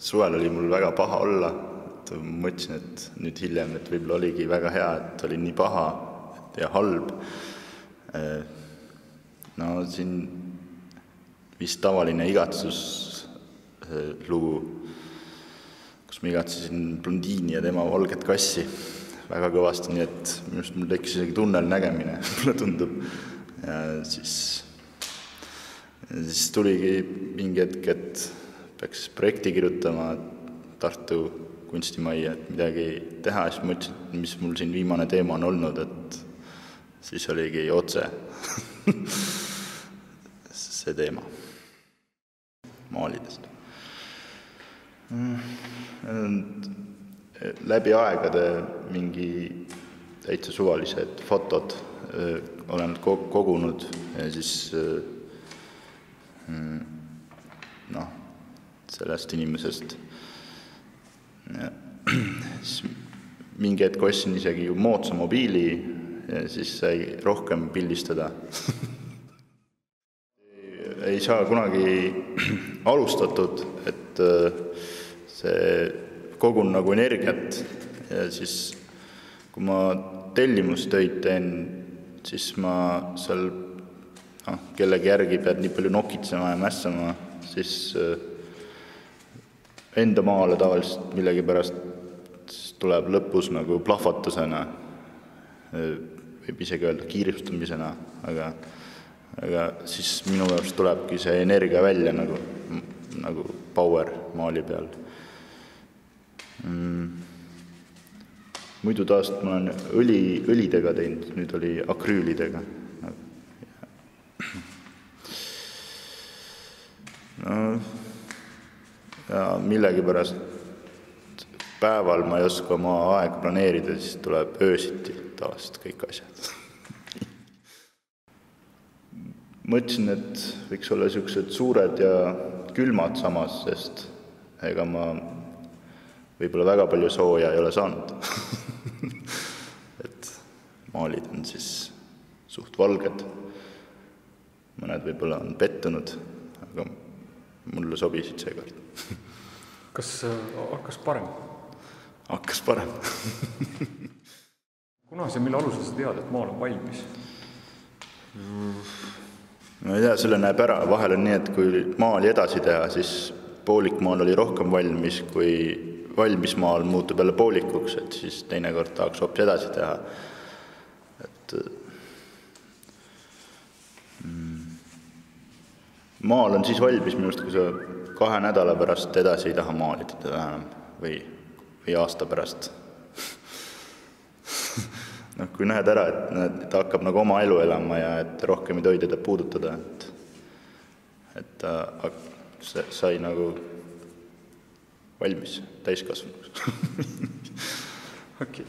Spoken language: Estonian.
Suvel oli mul väga paha olla. Mõtlesin, et nüüd hiljem, et võib-olla oligi väga hea, et oli nii paha ja halb. No siin vist tavaline igatsuslugu, kus ma igatsesin blondiini ja tema valget kassi väga kõvasti, nii et mul tekkis isegi tunnelnägemine, mulle tundub. Ja siis tuligi mingi hetk, et peaks projekti kirjutama Tartu kunstimajja, et midagi teha. Siis mõtlesin, mis mul siin viimane teema on olnud, et siis oligi otse see teema maalidest. Läbi aegade mingi täitsa suvalised fotod olen kogunud ja siis sellest inimesest. Mingi hetk ostsin isegi moodsa mobiili ja siis sai rohkem pildistada. Ei saa kunagi alustatud, et see kogun nagu energiat ja siis kui ma tellimustöid teen, siis ma seal kellegi järgi pead nii palju nokitsema ja mässama, siis enda maale tavaliselt millegi pärast tuleb lõpus nagu plahvatusena, võib isegi öelda kiirustamisena, aga siis minu jaoks tulebki see energia välja nagu power maali peal. Muidu taast ma olen õlidega teinud, nüüd oli akrüülidega. Ja millegi pärast päeval ma ei oska oma aega planeerida, siis tuleb öösiti tavaliselt kõik asjad. Mõtlesin, et võiks olla sellised suured ja külmad samas, sest ega ma võib-olla väga palju sooja ei ole saanud. Et maalid on siis suht valged. Mõned võib-olla on pettunud, aga mulle sobisid seekord. Kas hakkas parem? Hakkas parem. Kunas ja mille alusel sa tead, et maal on valmis? Ma ei tea, selle näeb ära. Vahel on nii, et kui maali edasi teha, siis poolikmaal oli rohkem valmis, kui valmismaal muutub jälle poolikuks, et siis teinekord tahaks hoopis edasi teha. Et maal on siis valmis minust, kui sa 2 nädala pärast edasi ei taha maalida teda enam või aasta pärast. Kui näed ära, et ta hakkab nagu oma elu elama ja et rohkem ei tohi teda puudutada, et ta sai nagu valmis täiskasvanuks. Okei.